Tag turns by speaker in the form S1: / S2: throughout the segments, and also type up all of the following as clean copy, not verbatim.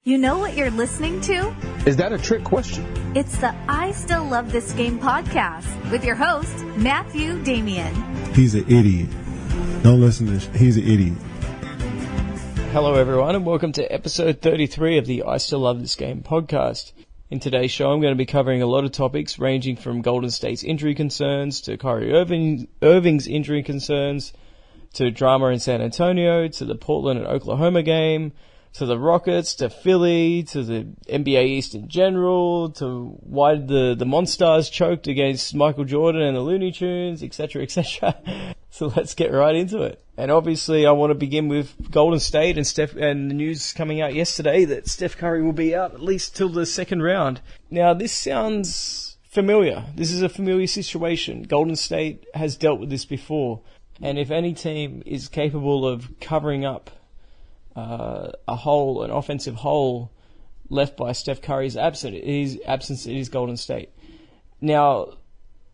S1: You know what you're listening to?
S2: Is that a trick question?
S1: It's the I Still Love This Game podcast with your host, Matthew Damian.
S3: He's an idiot. Don't listen to this. He's an idiot.
S4: Hello everyone and welcome to episode 33 of the I Still Love This Game podcast. In today's show I'm going to be covering a lot of topics ranging from Golden State's injury concerns to Kyrie Irving's injury concerns to drama in San Antonio to the Portland and Oklahoma game to the Rockets, to Philly, to the NBA East in general, to why the Monstars choked against Michael Jordan and the Looney Tunes, etc., etc. So let's get right into it. And obviously I want to begin with Golden State and the news coming out yesterday that Steph Curry will be out at least till the second round. Now this sounds familiar. This is a familiar situation. Golden State has dealt with this before. And if any team is capable of covering up an offensive hole left by Steph Curry's absence, it is Golden State. Now,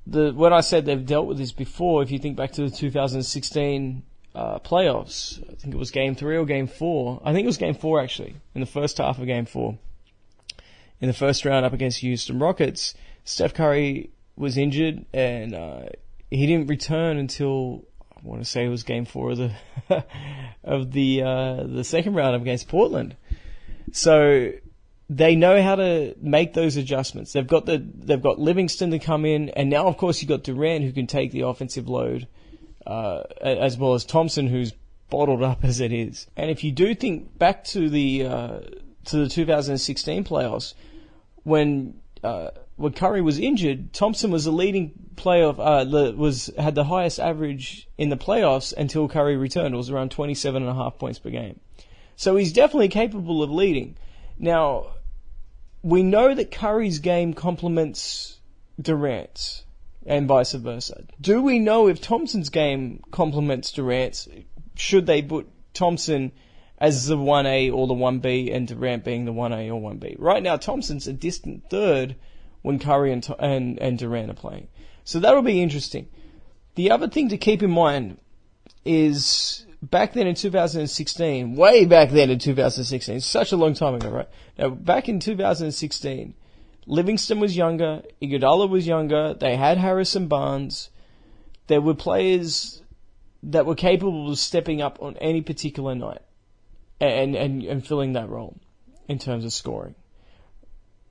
S4: when I said they've dealt with this before, if you think back to the 2016 playoffs, I think it was Game 3 or Game 4. I think it was Game 4 actually, in the first half of Game 4. In the first round up against Houston Rockets, Steph Curry was injured and he didn't return until, I want to say it was Game 4 of the second round against Portland. So they know how to make those adjustments. They've got Livingston to come in, and now of course you've got Durant who can take the offensive load, as well as Thompson who's bottled up as it is. And if you do think back to the 2016 playoffs, when Curry was injured, Thompson was the leading player had the highest average in the playoffs until Curry returned. It was around 27.5 points per game. So he's definitely capable of leading. Now, we know that Curry's game complements Durant's and vice versa. Do we know if Thompson's game complements Durant's? Should they put Thompson as the 1A or the 1B and Durant being the 1A or 1B? Right now, Thompson's a distant third when Curry and Durant are playing. So that'll be interesting. The other thing to keep in mind is back then in 2016, way back then in 2016, such a long time ago, right? Now, back in 2016, Livingston was younger, Iguodala was younger, they had Harrison Barnes. There were players that were capable of stepping up on any particular night and filling that role in terms of scoring.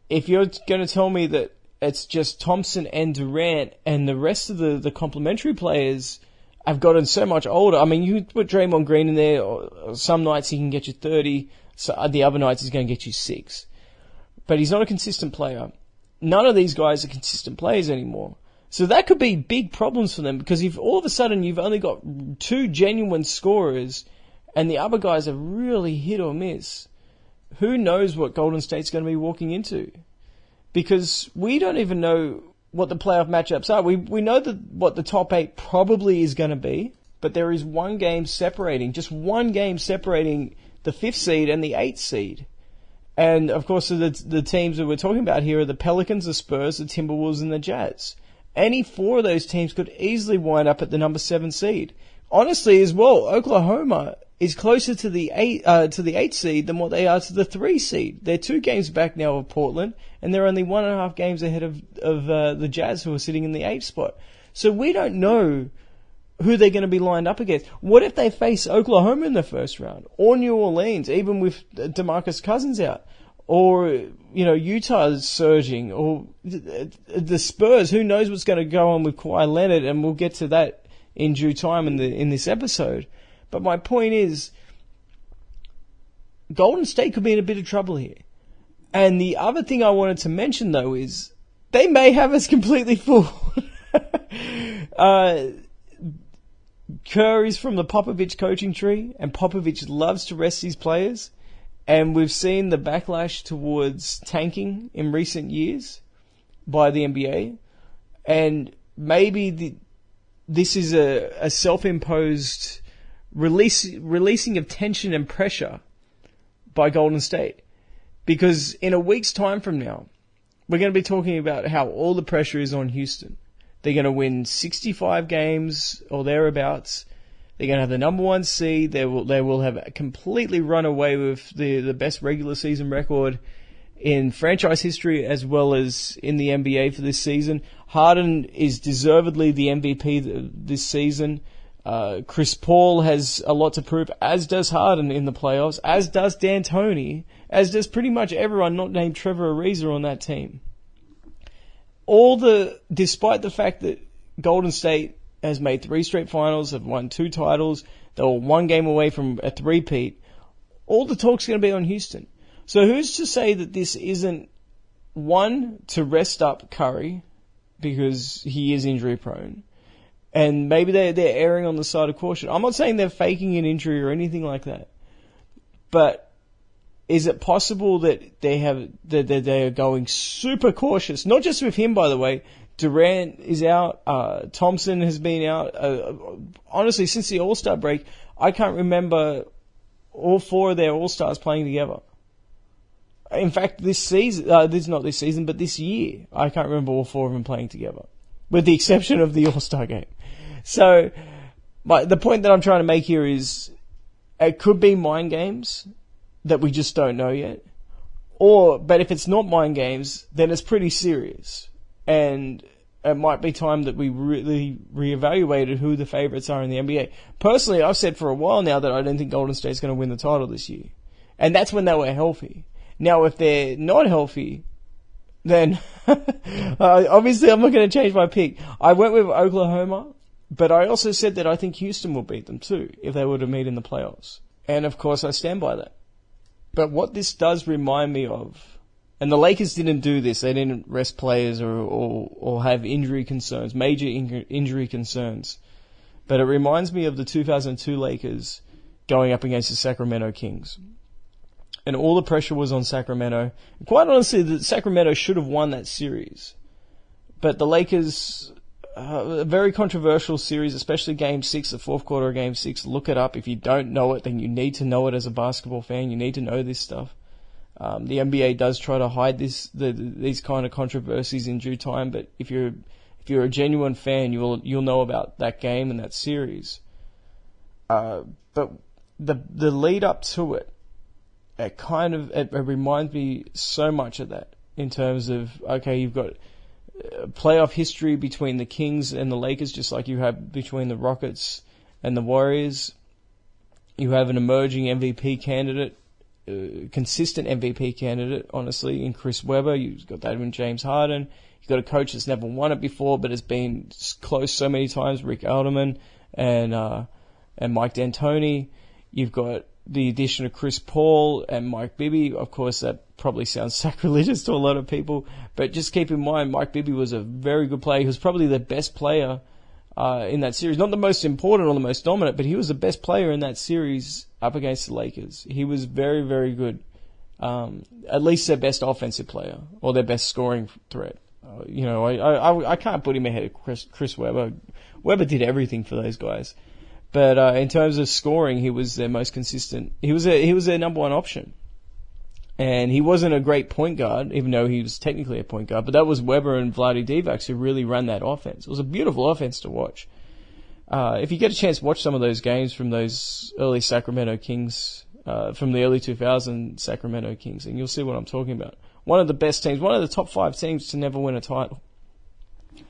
S4: If you're going to tell me that it's just Thompson and Durant and the rest of the complementary players have gotten so much older, I mean, you put Draymond Green in there, or some nights he can get you 30, so the other nights he's going to get you 6. But he's not a consistent player. None of these guys are consistent players anymore. So that could be big problems for them, because if all of a sudden you've only got 2 genuine scorers and the other guys are really hit or miss, who knows what Golden State's going to be walking into? Because we don't even know what the playoff matchups are. We know what the top 8 probably is going to be, but there is just one game separating the 5th seed and the 8th seed. And of course the teams that we're talking about here are the Pelicans, the Spurs, the Timberwolves and the Jazz. Any 4 of those teams could easily wind up at the number 7 seed. Honestly as well, Oklahoma is closer to the 8th seed than what they are to the 3 seed. They're 2 games back now of Portland, and they're only 1.5 games ahead of the Jazz, who are sitting in the 8th spot. So we don't know who they're going to be lined up against. What if they face Oklahoma in the first round, or New Orleans, even with DeMarcus Cousins out, or Utah's surging, or the Spurs? Who knows what's going to go on with Kawhi Leonard, and we'll get to that in due time in this episode. But my point is, Golden State could be in a bit of trouble here. And the other thing I wanted to mention, though, is they may have us completely fooled. Curry's from the Popovich coaching tree, and Popovich loves to rest his players. And we've seen the backlash towards tanking in recent years by the NBA. And maybe this is a self-imposed releasing of tension and pressure by Golden State. Because in a week's time from now, we're going to be talking about how all the pressure is on Houston. They're going to win 65 games or thereabouts. They're going to have the number 1 seed. They will have completely run away with the best regular season record in franchise history as well as in the NBA for this season. Harden is deservedly the MVP this season. Chris Paul has a lot to prove, as does Harden in the playoffs, as does D'Antoni, as does pretty much everyone not named Trevor Ariza on that team. Despite the fact that Golden State has made 3 straight finals, have won 2 titles, they were 1 game away from a three-peat, all the talk's going to be on Houston. So who's to say that this isn't, one, to rest up Curry, because he is injury prone, and maybe they're erring on the side of caution. I'm not saying they're faking an injury or anything like that, but is it possible that they are going super cautious? Not just with him, by the way. Durant is out. Thompson has been out. Honestly, since the All-Star break, I can't remember all 4 of their All-Stars playing together. In fact, this season, not this season, but this year, I can't remember all 4 of them playing together, with the exception of the All-Star game. So, the point that I'm trying to make here is, it could be mind games that we just don't know yet. But if it's not mind games, then it's pretty serious. And it might be time that we really reevaluated who the favourites are in the NBA. Personally, I've said for a while now that I don't think Golden State's going to win the title this year. And that's when they were healthy. Now, if they're not healthy, then obviously I'm not going to change my pick. I went with Oklahoma, but I also said that I think Houston will beat them too if they were to meet in the playoffs. And of course, I stand by that. But what this does remind me of, and the Lakers didn't do this, they didn't rest players or have injury concerns, major injury concerns. But it reminds me of the 2002 Lakers going up against the Sacramento Kings. And all the pressure was on Sacramento. And quite honestly, Sacramento should have won that series. But the Lakers, a very controversial series, especially Game 6, the fourth quarter of Game 6. Look it up. If you don't know it, then you need to know it as a basketball fan. You need to know this stuff. The NBA does try to hide these kind of controversies in due time, but if you're a genuine fan, you'll know about that game and that series. But the lead up to it, it reminds me so much of that in terms of, okay, you've got playoff history between the Kings and the Lakers, just like you have between the Rockets and the Warriors. You have an emerging MVP candidate, consistent MVP candidate, honestly, in Chris Webber. You've got that in James Harden. You've got a coach that's never won it before, but has been close so many times, Rick Alderman and Mike D'Antoni. You've got the addition of Chris Paul and Mike Bibby. Of course, that probably sounds sacrilegious to a lot of people, but just keep in mind, Mike Bibby was a very good player. He was probably the best player in that series. Not the most important or the most dominant, but he was the best player in that series up against the Lakers. He was very, very good. At least their best offensive player or their best scoring threat. I can't put him ahead of Chris Webber. Webber did everything for those guys. But in terms of scoring, he was their most consistent. He was their number one option. And he wasn't a great point guard, even though he was technically a point guard. But that was Webber and Vlade Divac who really ran that offense. It was a beautiful offense to watch. If you get a chance to watch some of those games from those early Sacramento Kings, from the early 2000 Sacramento Kings, and you'll see what I'm talking about. One of the best teams, one of the top 5 teams to never win a title.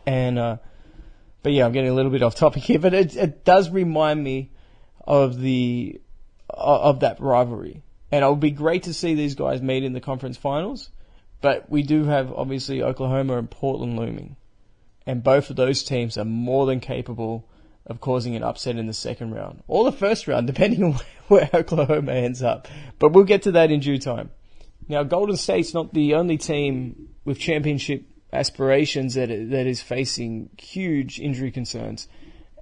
S4: And, but yeah, I'm getting a little bit off topic here, but it does remind me of that rivalry. And it would be great to see these guys meet in the conference finals, but we do have obviously Oklahoma and Portland looming. And both of those teams are more than capable of causing an upset in the second round, or the first round, depending on where Oklahoma ends up. But we'll get to that in due time. Now, Golden State's not the only team with championship aspirations that is facing huge injury concerns.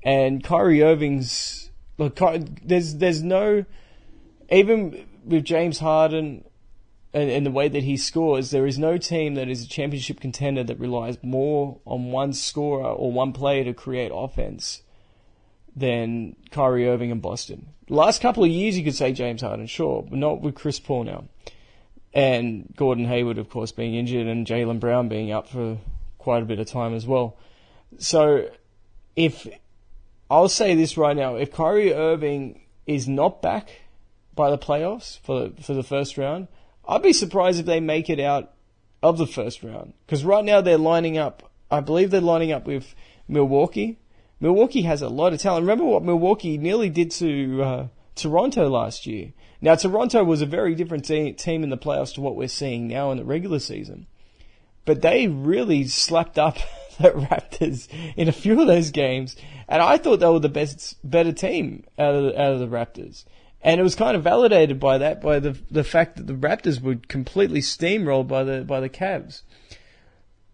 S4: And Kyrie Irving's... Look, there's no... Even with James Harden and the way that he scores, there is no team that is a championship contender that relies more on one scorer or one player to create offense than Kyrie Irving and Boston. The last couple of years, you could say James Harden, sure, but not with Chris Paul now. And Gordon Hayward, of course, being injured, and Jaylen Brown being out for quite a bit of time as well. So, if I'll say this right now. If Kyrie Irving is not back by the playoffs for the first round, I'd be surprised if they make it out of the first round. Because right now they're lining up, I believe they're lining up with Milwaukee. Milwaukee has a lot of talent. Remember what Milwaukee nearly did to Toronto last year. Now, Toronto was a very different team in the playoffs to what we're seeing now in the regular season. But they really slapped up the Raptors in a few of those games. And I thought they were the better team out of the Raptors. And it was kind of validated by that, by the fact that the Raptors were completely steamrolled by the Cavs.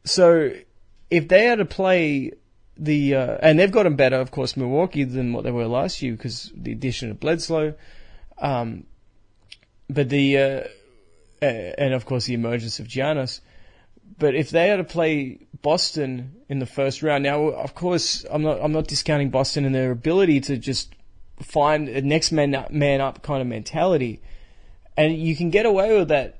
S4: So if they had to play and they've gotten better, of course, Milwaukee, than what they were last year because the addition of Bledsoe, and of course the emergence of Giannis. But if they had to play Boston in the first round, now of course I'm not discounting Boston and their ability to just find a next man up kind of mentality, and you can get away with that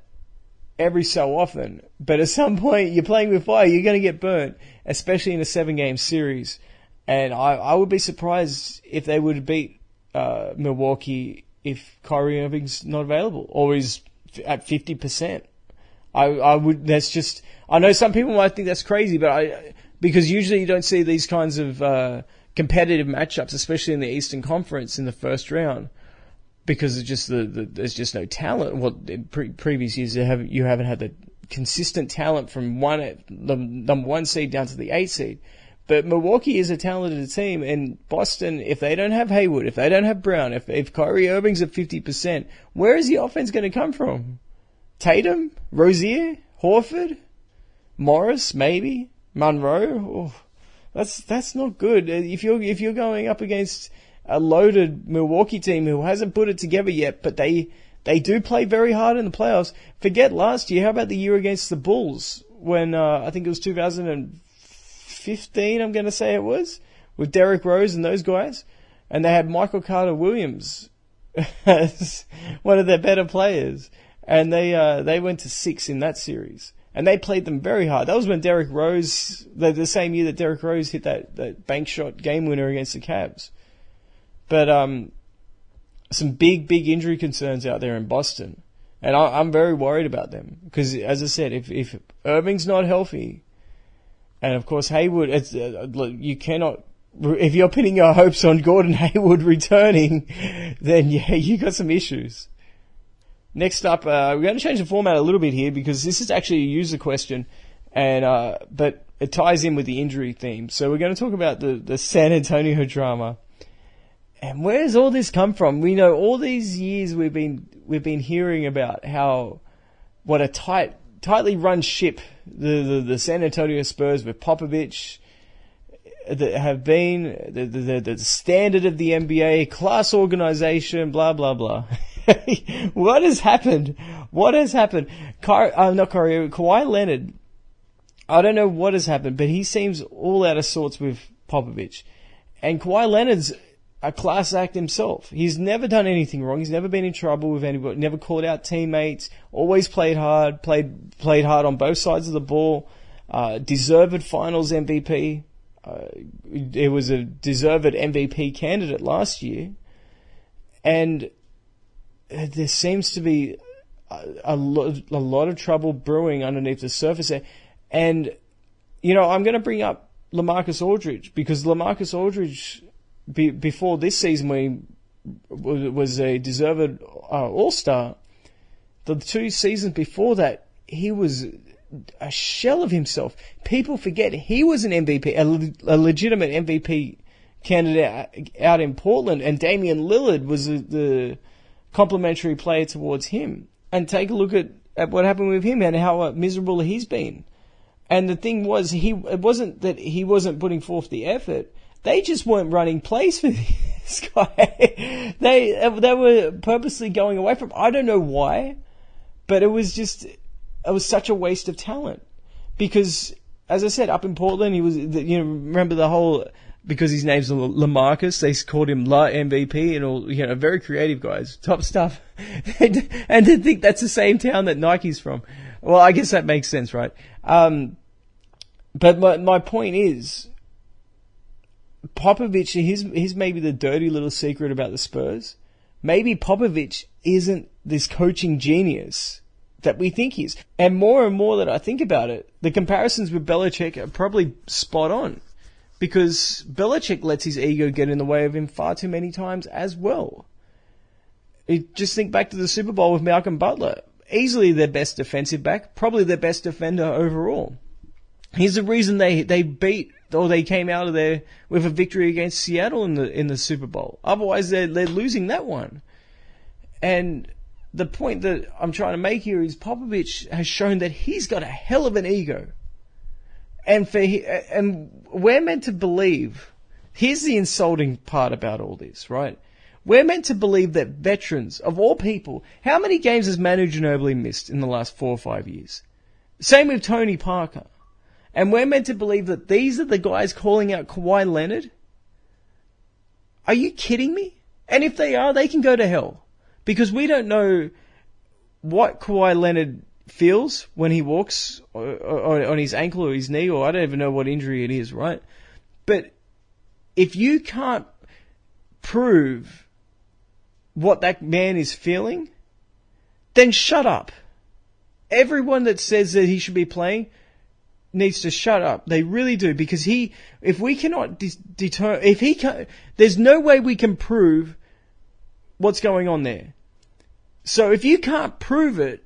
S4: every so often. But at some point, you're playing with fire, you're going to get burnt, especially in a 7-game series. And I would be surprised if they would beat Milwaukee if Kyrie Irving's not available or is at 50%. I would. That's just. I know some people might think that's crazy, but because usually you don't see these kinds of competitive matchups, especially in the Eastern Conference in the first round, because it's just there's just no talent. Well, in previous years you haven't had the consistent talent from the number 1 seed down to the 8 seed. But Milwaukee is a talented team, and Boston, if they don't have Hayward, if they don't have Brown, if Kyrie Irving's at 50%, where is the offense going to come from? Tatum, Rozier, Horford, Morris, maybe Monroe. Oh, that's not good. If you're going up against a loaded Milwaukee team who hasn't put it together yet, but they do play very hard in the playoffs. Forget last year. How about the year against the Bulls when I think it was 2015? I'm going to say it was with Derrick Rose and those guys, and they had Michael Carter Williams as one of their better players. And they went to 6 in that series. And they played them very hard. That was when Derrick Rose, the same year that Derrick Rose hit that bank shot game winner against the Cavs. But some big injury concerns out there in Boston. And I'm very worried about them. Because, as I said, if Irving's not healthy, and of course Hayward, you cannot... If you're pinning your hopes on Gordon Hayward returning, then yeah, you got some issues. Next up, we're going to change the format a little bit here because this is actually a user question, and but it ties in with the injury theme. So we're going to talk about the San Antonio drama. And where does all this come from? We know all these years we've been hearing about what a tightly run ship the San Antonio Spurs with Popovich that have been the standard of the NBA, class organization, blah blah blah. What has happened? Kawhi Leonard. I don't know what has happened, but he seems all out of sorts with Popovich. And Kawhi Leonard's a class act himself. He's never done anything wrong. He's never been in trouble with anybody. Never called out teammates. Always played hard. Played hard on both sides of the ball. Deserved Finals MVP. It was a deserved MVP candidate last year, and there seems to be a lot of trouble brewing underneath the surface there. And, I'm going to bring up LaMarcus Aldridge, because LaMarcus Aldridge, before this season when he was a deserved All-Star, the 2 seasons before that, he was a shell of himself. People forget he was an MVP, a legitimate MVP candidate out in Portland, and Damian Lillard was the complimentary player towards him. And take a look at what happened with him and how miserable he's been. And the thing was, it wasn't that he wasn't putting forth the effort. They just weren't running plays for this guy. They were purposely going away from. I don't know why, but it was such a waste of talent. Because, as I said, up in Portland, he was. Remember the whole. Because his name's LaMarcus, they called him La MVP and all, very creative guys, top stuff. And to think that's the same town that Nike's from. Well, I guess that makes sense, right? But my point is, Popovich, here's maybe the dirty little secret about the Spurs. Maybe Popovich isn't this coaching genius that we think he is. And more that I think about it, the comparisons with Belichick are probably spot on. Because Belichick lets his ego get in the way of him far too many times as well. Just think back to the Super Bowl with Malcolm Butler. Easily their best defensive back, probably their best defender overall. Here's the reason they beat, or they came out of there with a victory against Seattle in the Super Bowl. Otherwise, they're losing that one. And the point that I'm trying to make here is Popovich has shown that he's got a hell of an ego. And we're meant to believe, here's the insulting part about all this, right? We're meant to believe that veterans, of all people, how many games has Manu Ginobili missed in the last 4 or 5 years? Same with Tony Parker. And we're meant to believe that these are the guys calling out Kawhi Leonard? Are you kidding me? And if they are, they can go to hell. Because we don't know what Kawhi Leonard feels when he walks on his ankle or his knee, or I don't even know what injury it is, right? But if you can't prove what that man is feeling, then shut up. Everyone that says that he should be playing needs to shut up. They really do, because if we cannot determine, there's no way we can prove what's going on there. So if you can't prove it,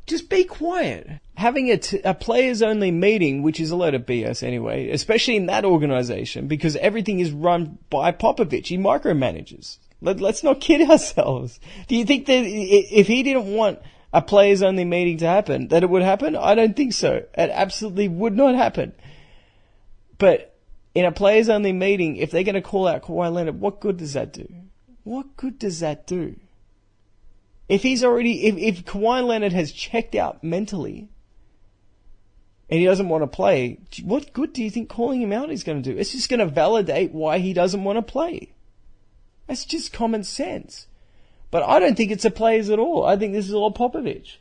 S4: just be quiet. Having a players-only meeting, which is a load of BS anyway, especially in that organization, because everything is run by Popovich. He micromanages. Let's not kid ourselves. Do you think that if he didn't want a players-only meeting to happen, that it would happen? I don't think so. It absolutely would not happen. But in a players-only meeting, if they're going to call out Kawhi Leonard, what good does that do? What good does that do? If Kawhi Leonard has checked out mentally and he doesn't want to play, what good do you think calling him out is going to do? It's just going to validate why he doesn't want to play. That's just common sense. But I don't think it's the players at all. I think this is all Popovich.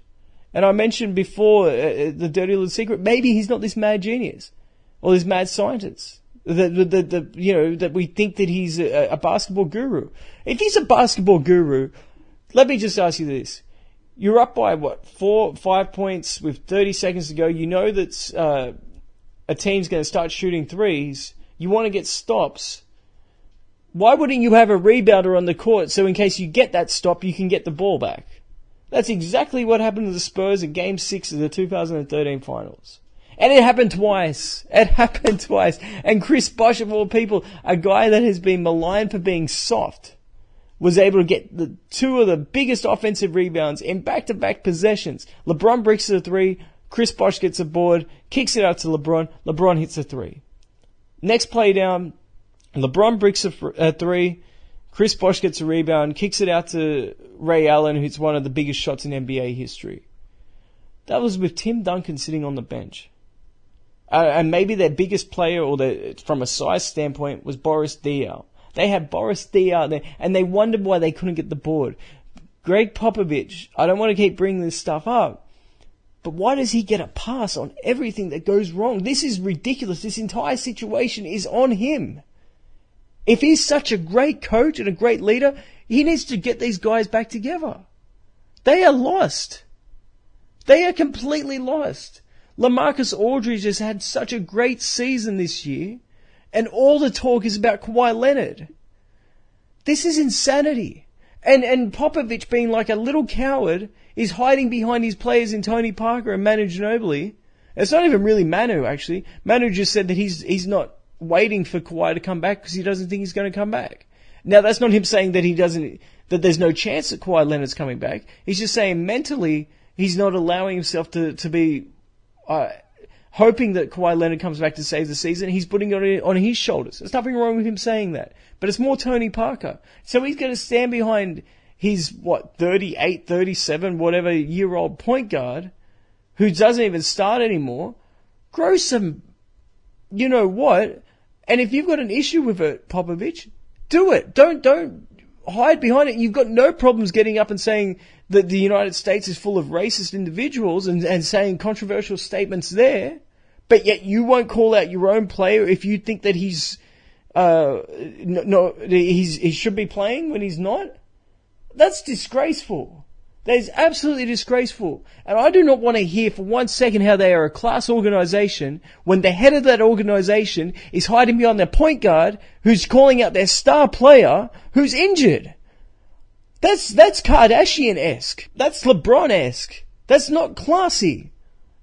S4: And I mentioned before the dirty little secret. Maybe he's not this mad genius or this mad scientist. That we think that he's a basketball guru. If he's a basketball guru, let me just ask you this. You're up by, 4, 5 points with 30 seconds to go. You know that a team's going to start shooting threes. You want to get stops. Why wouldn't you have a rebounder on the court so in case you get that stop, you can get the ball back? That's exactly what happened to the Spurs in Game 6 of the 2013 Finals. And it happened twice. And Chris Bosh, of all people, a guy that has been maligned for being soft, was able to get the 2 of the biggest offensive rebounds in back-to-back possessions. LeBron breaks a 3, Chris Bosh gets a board, kicks it out to LeBron, LeBron hits a 3. Next play down, LeBron bricks a 3, Chris Bosh gets a rebound, kicks it out to Ray Allen, who's one of the biggest shots in NBA history. That was with Tim Duncan sitting on the bench. And maybe their biggest player, from a size standpoint, was Boris Diaw. They had Boris Diaw there, and they wondered why they couldn't get the board. Greg Popovich, I don't want to keep bringing this stuff up, but why does he get a pass on everything that goes wrong? This is ridiculous. This entire situation is on him. If he's such a great coach and a great leader, he needs to get these guys back together. They are lost. They are completely lost. LaMarcus Aldridge has had such a great season this year, and all the talk is about Kawhi Leonard. This is insanity. And Popovich, being like a little coward, is hiding behind his players in Tony Parker and Manu Ginobili. It's not even really Manu, actually. Manu just said that he's not waiting for Kawhi to come back because he doesn't think he's going to come back. Now, that's not him saying that that there's no chance that Kawhi Leonard's coming back. He's just saying mentally he's not allowing himself to be hoping that Kawhi Leonard comes back to save the season. He's putting it on his shoulders. There's nothing wrong with him saying that. But it's more Tony Parker. So he's going to stand behind his, 38, 37, whatever year-old point guard who doesn't even start anymore. Grow some, you know what? And if you've got an issue with it, Popovich, do it. Don't hide behind it. You've got no problems getting up and saying that the United States is full of racist individuals and saying controversial statements there, but yet you won't call out your own player if you think that he's No, he should be playing when he's not. That's disgraceful. That is absolutely disgraceful. And I do not want to hear for 1 second how they are a class organisation when the head of that organisation is hiding behind their point guard who's calling out their star player who's injured. That's Kardashian-esque. That's LeBron-esque. That's not classy.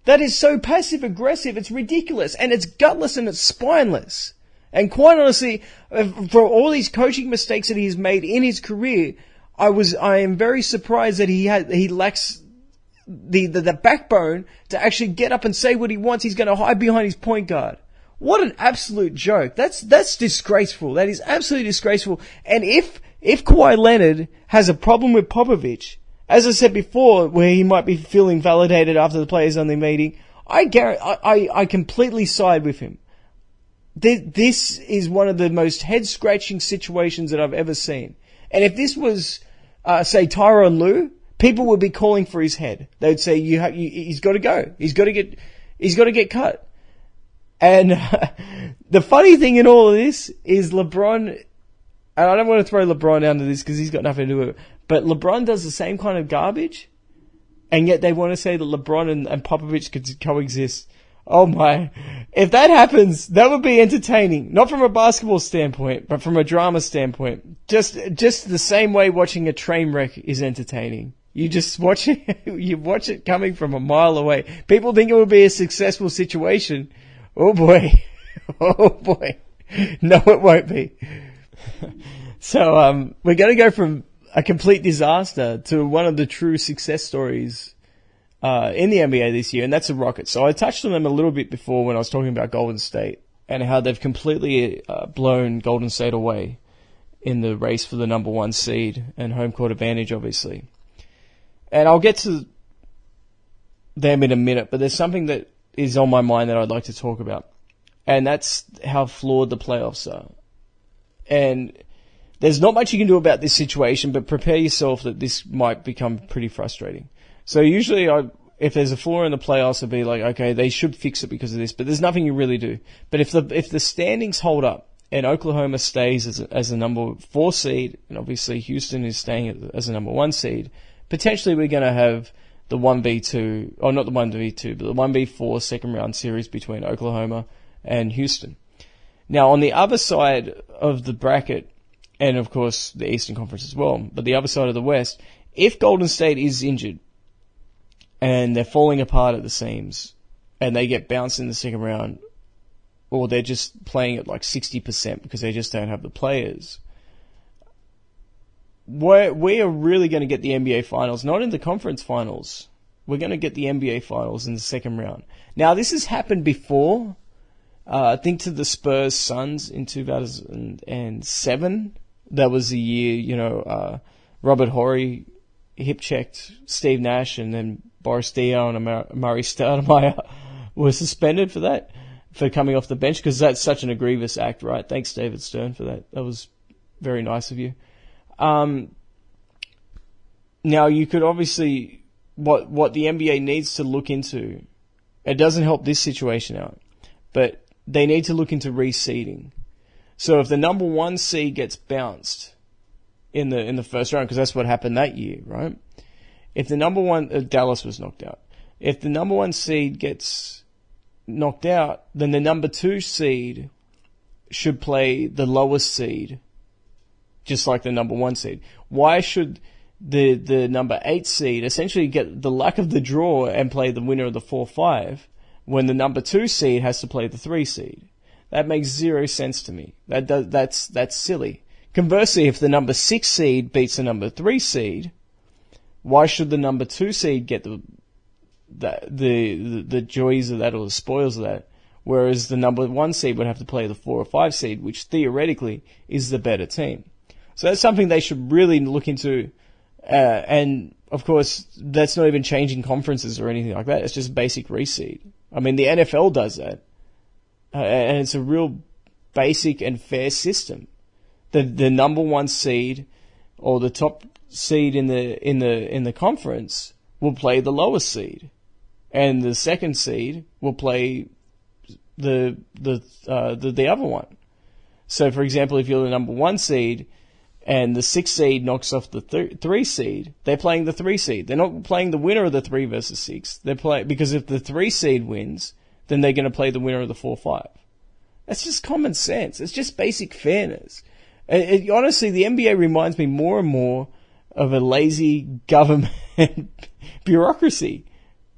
S4: That is so passive-aggressive, it's ridiculous, and it's gutless and it's spineless. And quite honestly, for all these coaching mistakes that he's made in his career, I am very surprised that he lacks the backbone to actually get up and say what he wants. He's going to hide behind his point guard. What an absolute joke. That's disgraceful. That is absolutely disgraceful. And if Kawhi Leonard has a problem with Popovich, as I said before, where he might be feeling validated after the players only meeting, I completely side with him. This is one of the most head-scratching situations that I've ever seen. And if this was, say, Tyronn Lue, people would be calling for his head. They'd say, he's got to go. He's got to get cut. And the funny thing in all of this is LeBron, and I don't want to throw LeBron under this because he's got nothing to do with it, but LeBron does the same kind of garbage, and yet they want to say that LeBron and Popovich could coexist. Oh my. If that happens, that would be entertaining. Not from a basketball standpoint, but from a drama standpoint. Just the same way watching a train wreck is entertaining. You just watch it, you watch it coming from a mile away. People think it will be a successful situation. Oh boy. Oh boy. No, it won't be. So, we're going to go from a complete disaster to one of the true success stories in the NBA this year, and that's the Rockets. So I touched on them a little bit before when I was talking about Golden State and how they've completely blown Golden State away in the race for the number 1 seed and home court advantage, obviously. And I'll get to them in a minute, but there's something that is on my mind that I'd like to talk about, and that's how flawed the playoffs are. And there's not much you can do about this situation, but prepare yourself that this might become pretty frustrating. So usually if there's a flaw in the playoffs, I'd be like, okay, they should fix it because of this, but there's nothing you really do. But if the standings hold up and Oklahoma stays as a number 4 seed, and obviously Houston is staying as a number 1 seed, potentially we're going to have the 1v2, or not the 1v2, but the 1v4 second round series between Oklahoma and Houston. Now on the other side of the bracket, and of course the Eastern Conference as well, but the other side of the West, if Golden State is injured, and they're falling apart at the seams, and they get bounced in the second round, or they're just playing at like 60% because they just don't have the players, we are really going to get the NBA Finals, not in the conference finals. We're going to get the NBA Finals in the second round. Now, this has happened before. I think to the Spurs Suns in 2007. That was the year, Robert Horry hip-checked Steve Nash, and then Boris Dio and Murray Stoudemire were suspended for that, for coming off the bench, because that's such an egregious act, right? Thanks, David Stern, for that. That was very nice of you. Now, you could obviously, what the NBA needs to look into, it doesn't help this situation out, but they need to look into reseeding. So if the number 1 seed gets bounced in the first round, because that's what happened that year, right? If the number 1, Dallas was knocked out. If the number 1 seed gets knocked out, then the number 2 seed should play the lowest seed, just like the number 1 seed. Why should the number 8 seed essentially get the luck of the draw and play the winner of the 4-5 when the number 2 seed has to play the 3 seed? That makes zero sense to me. That's silly. Conversely, if the number 6 seed beats the number 3 seed, why should the number 2 seed get the joys of that or the spoils of that, whereas the number 1 seed would have to play the 4 or 5 seed, which theoretically is the better team? So that's something they should really look into. And of course, that's not even changing conferences or anything like that. It's just basic reseed. I mean, the NFL does that, and it's a real basic and fair system. The number 1 seed or the top seed in the conference will play the lowest seed, and the second seed will play the other one. So, for example, if you're the number 1 seed and the 6 seed knocks off the 3 seed, they're playing the 3 seed. They're not playing the winner of the 3 versus 6. Because if the 3 seed wins, then they're going to play the winner of the 4-5. That's just common sense. It's just basic fairness. Honestly, the NBA reminds me more and more of a lazy government bureaucracy.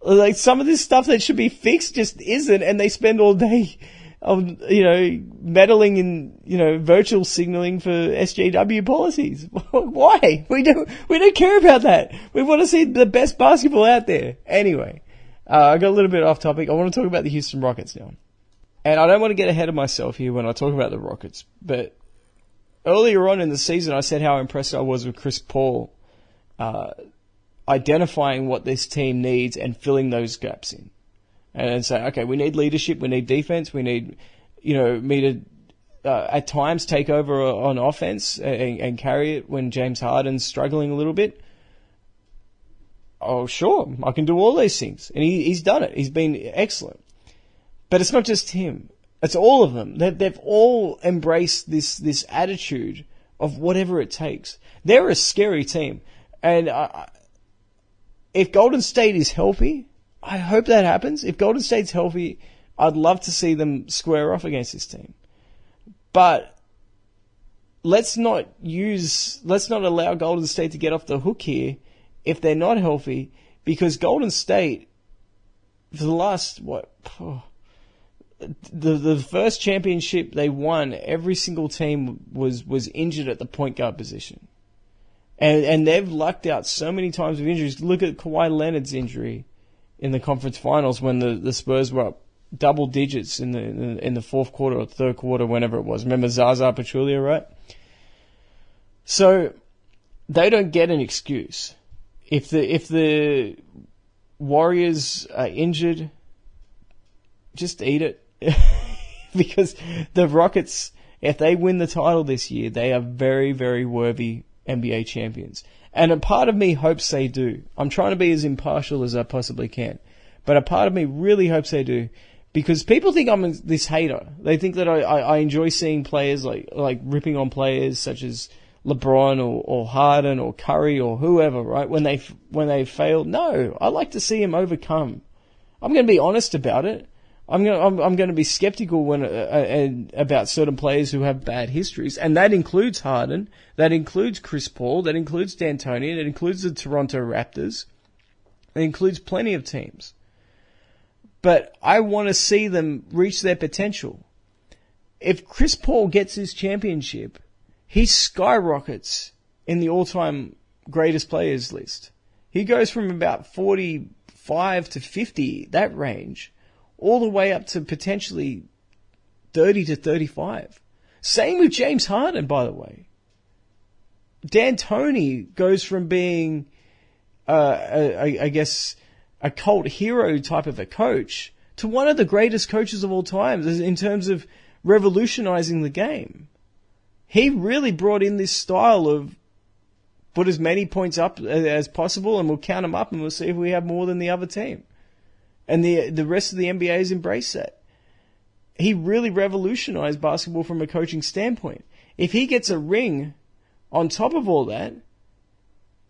S4: Like, some of this stuff that should be fixed just isn't, and they spend all day meddling in, virtual signaling for SJW policies. Why? We don't care about that. We want to see the best basketball out there. Anyway, I got a little bit off topic. I want to talk about the Houston Rockets now. And I don't want to get ahead of myself here when I talk about the Rockets, but earlier on in the season, I said how impressed I was with Chris Paul, identifying what this team needs and filling those gaps in. And say, okay, we need leadership, we need defense, we need, me to, at times take over on offense and carry it when James Harden's struggling a little bit. Oh, sure, I can do all these things. And he's done it. He's been excellent. But it's not just him. It's all of them. They've all embraced this attitude of whatever it takes. They're a scary team. And if Golden State is healthy, I hope that happens. If Golden State's healthy, I'd love to see them square off against this team. But let's not allow Golden State to get off the hook here if they're not healthy, because Golden State, for the last, the first championship they won, every single team was injured at the point guard position. And they've lucked out so many times with injuries. Look at Kawhi Leonard's injury in the conference finals when the Spurs were up double digits in the fourth quarter or third quarter, whenever it was. Remember Zaza Pachulia, right? So they don't get an excuse. If the Warriors are injured, just eat it. Because the Rockets, if they win the title this year, they are very, very worthy NBA champions. And a part of me hopes they do. I'm trying to be as impartial as I possibly can. But a part of me really hopes they do. Because people think I'm this hater. They think that I enjoy seeing players like ripping on players such as LeBron or Harden or Curry or whoever, right? When they fail. No, I like to see them overcome. I'm going to be honest about it. I'm going to be skeptical about certain players who have bad histories, and that includes Harden, that includes Chris Paul, that includes D'Antoni, that includes the Toronto Raptors, it includes plenty of teams. But I want to see them reach their potential. If Chris Paul gets his championship, he skyrockets in the all-time greatest players list. He goes from about 45 to 50, that range, all the way up to potentially 30 to 35. Same with James Harden, by the way. D'Antoni goes from being, I guess, a cult hero type of a coach to one of the greatest coaches of all time in terms of revolutionizing the game. He really brought in this style of put as many points up as possible and we'll count them up and we'll see if we have more than the other team. And the rest of the NBA has embraced that. He really revolutionized basketball from a coaching standpoint. If he gets a ring on top of all that,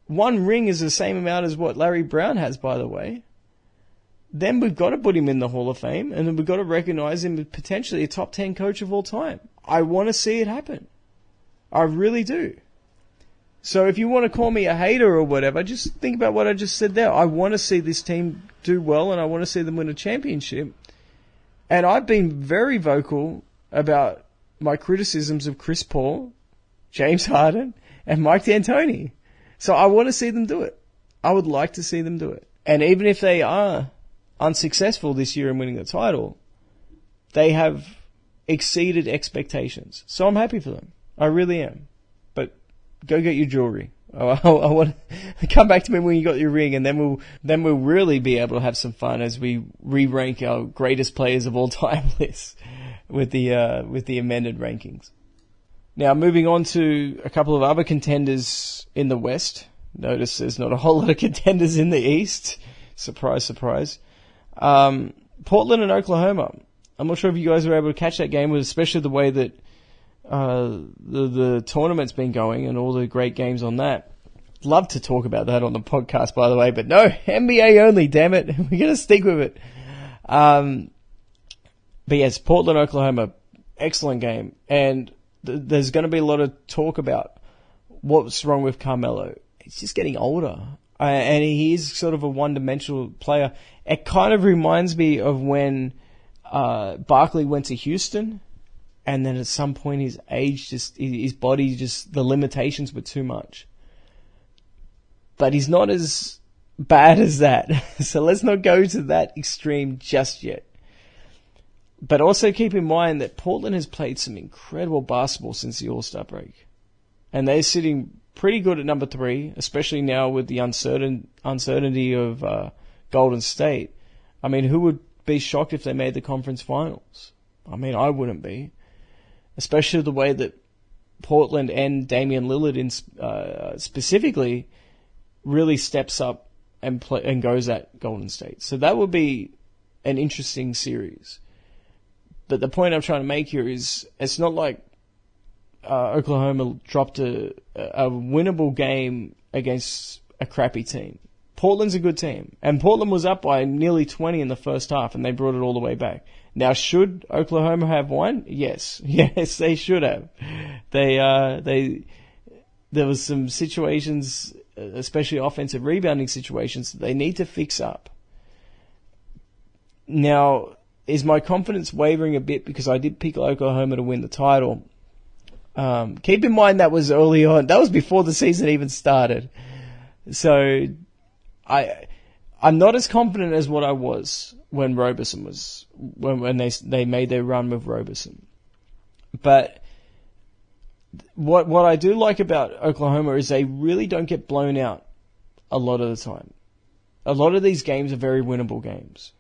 S4: one ring is the same amount as what Larry Brown has, by the way, then we've got to put him in the Hall of Fame and then we've got to recognize him as potentially a top 10 coach of all time. I want to see it happen. I really do. So if you want to call me a hater or whatever, just think about what I just said there. I want to see this team do well and I want to see them win a championship. And I've been very vocal about my criticisms of Chris Paul, James Harden, and Mike D'Antoni. So I want to see them do it. I would like to see them do it. And even if they are unsuccessful this year in winning the title, they have exceeded expectations. So I'm happy for them. I really am. But go get your jewelry. I want to come back to me when you got your ring, and then we'll really be able to have some fun as we re-rank our greatest players of all time list with the amended rankings. Now, moving on to a couple of other contenders in the West. Notice there's not a whole lot of contenders in the East. Surprise, surprise. Portland and Oklahoma. I'm not sure if you guys were able to catch that game, especially the way that the tournament's been going and all the great games on that. Love to talk about that on the podcast, by the way, but no, NBA only, damn it. We're going to stick with it. But yes, Portland, Oklahoma, excellent game. And there's going to be a lot of talk about what's wrong with Carmelo. He's just getting older. And he is sort of a one-dimensional player. It kind of reminds me of when Barkley went to Houston, and then at some point his body the limitations were too much. But he's not as bad as that. So let's not go to that extreme just yet. But also keep in mind that Portland has played some incredible basketball since the All-Star break. And they're sitting pretty good at number 3, especially now with the uncertainty of Golden State. I mean, who would be shocked if they made the conference finals? I mean, I wouldn't be. Especially the way that Portland and Damian Lillard specifically really steps up and goes at Golden State. So that would be an interesting series. But the point I'm trying to make here is it's not like Oklahoma dropped a winnable game against a crappy team. Portland's a good team. And Portland was up by nearly 20 in the first half, and they brought it all the way back. Now, should Oklahoma have won? Yes. Yes, they should have. There was some situations, especially offensive rebounding situations, that they need to fix up. Now, is my confidence wavering a bit because I did pick Oklahoma to win the title? Keep in mind that was early on. That was before the season even started. So I'm not as confident as what I was when Roberson was when they made their run with Roberson. But what I do like about Oklahoma is they really don't get blown out a lot of the time. A lot of these games are very winnable games.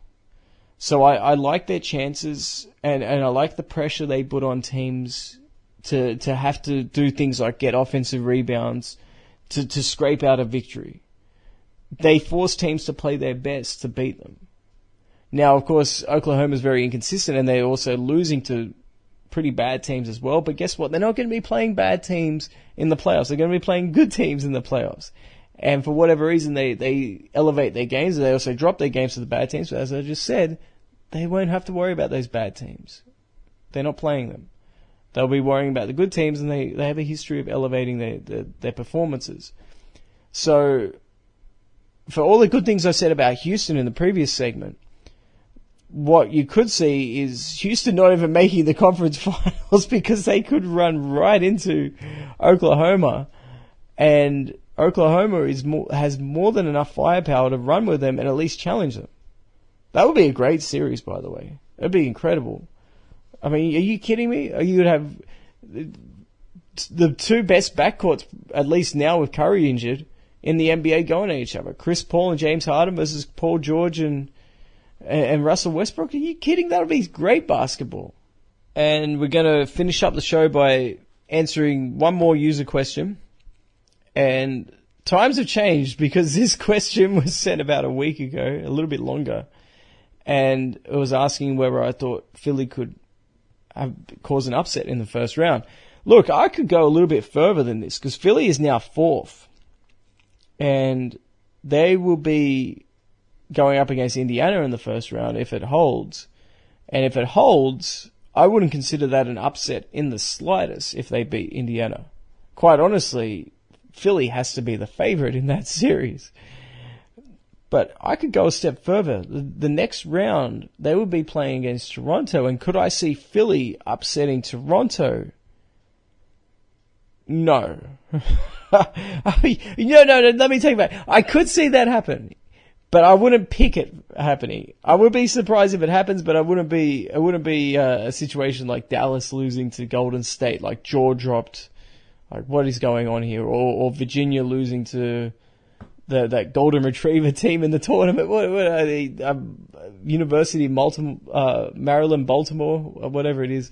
S4: So I like their chances, and I like the pressure they put on teams to have to do things like get offensive rebounds to scrape out a victory. They force teams to play their best to beat them. Now, of course, Oklahoma's very inconsistent, and they're also losing to pretty bad teams as well. But guess what? They're not going to be playing bad teams in the playoffs. They're going to be playing good teams in the playoffs. And for whatever reason, they elevate their games, and they also drop their games to the bad teams. But as I just said, they won't have to worry about those bad teams. They're not playing them. They'll be worrying about the good teams, and they have a history of elevating their performances. So, for all the good things I said about Houston in the previous segment, what you could see is Houston not even making the conference finals because they could run right into Oklahoma, and Oklahoma has more than enough firepower to run with them and at least challenge them. That would be a great series, by the way. It'd be incredible. I mean, are you kidding me? You would have the two best backcourts, at least now with Curry injured, in the NBA going at each other. Chris Paul and James Harden versus Paul George and Russell Westbrook. Are you kidding? That would be great basketball. And we're going to finish up the show by answering one more user question. And times have changed because this question was sent about a week ago, a little bit longer. And it was asking whether I thought Philly could cause an upset in the first round. Look, I could go a little bit further than this because Philly is now 4th. And they will be going up against Indiana in the first round if it holds. And if it holds, I wouldn't consider that an upset in the slightest if they beat Indiana. Quite honestly, Philly has to be the favorite in that series. But I could go a step further. The next round, they would be playing against Toronto. And could I see Philly upsetting Toronto? No. No, let me take it back. I could see that happen. But I wouldn't pick it happening. I would be surprised if it happens, but it wouldn't be a situation like Dallas losing to Golden State, like jaw dropped. Like, what is going on here? Or Virginia losing to that Golden Retriever team in the tournament. What are they? University of Maryland, Baltimore, or whatever it is.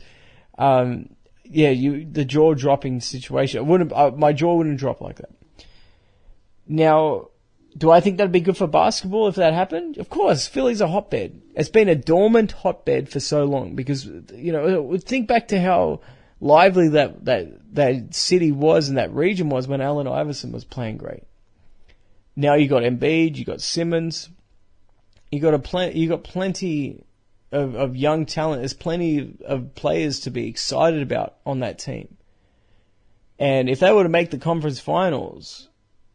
S4: The jaw dropping situation. My jaw wouldn't drop like that. Now, do I think that'd be good for basketball if that happened? Of course, Philly's a hotbed. It's been a dormant hotbed for so long because, think back to how lively that city was and that region was when Allen Iverson was playing great. Now you got Embiid, you got Simmons, you got plenty of young talent. There's plenty of players to be excited about on that team. And if they were to make the conference finals,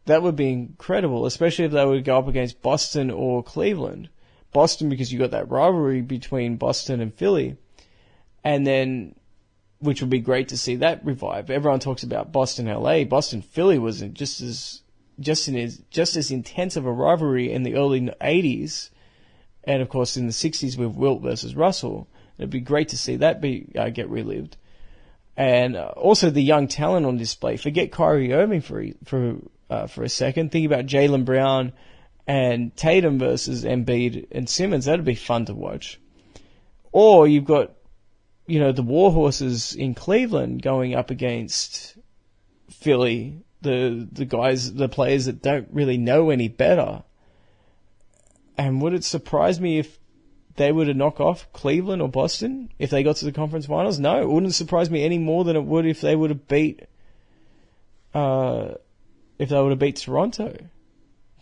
S4: that would be incredible, especially if they were to go up against Boston or Cleveland. Boston, because you got that rivalry between Boston and Philly, and then, which would be great to see that revive. Everyone talks about Boston, LA. Boston, Philly was just as intense of a rivalry in the early 80s, and of course in the 60s with Wilt versus Russell. It'd be great to see that get relived. And also the young talent on display. Forget Kyrie Irving for a second. Think about Jaylen Brown and Tatum versus Embiid and Simmons. That'd be fun to watch. Or you've got, the Warhorses in Cleveland going up against Philly, the players that don't really know any better. And would it surprise me if they were to knock off Cleveland or Boston if they got to the conference finals? No, it wouldn't surprise me any more than it would if they would have beat Toronto.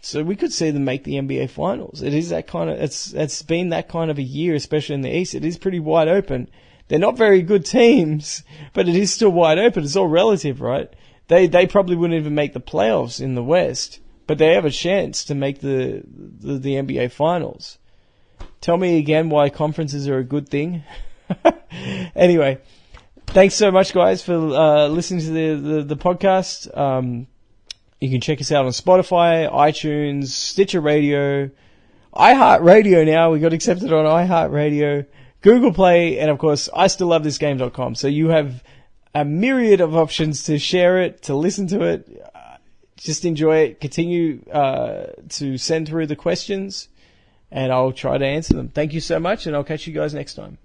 S4: So we could see them make the NBA finals. It is that kind of, it's been that kind of a year, especially in the East. It is pretty wide open. They're not very good teams, but it is still wide open. It's all relative, right? They probably wouldn't even make the playoffs in the West, but they have a chance to make the NBA finals. Tell me again why conferences are a good thing. Anyway, thanks so much, guys, for listening to the podcast. You can check us out on Spotify, iTunes, Stitcher Radio, iHeartRadio now. We got accepted on iHeartRadio, Google Play, and of course, IStillLoveThisGame.com. So you have a myriad of options to share it, to listen to it. Just enjoy it. Continue to send through the questions, and I'll try to answer them. Thank you so much, and I'll catch you guys next time.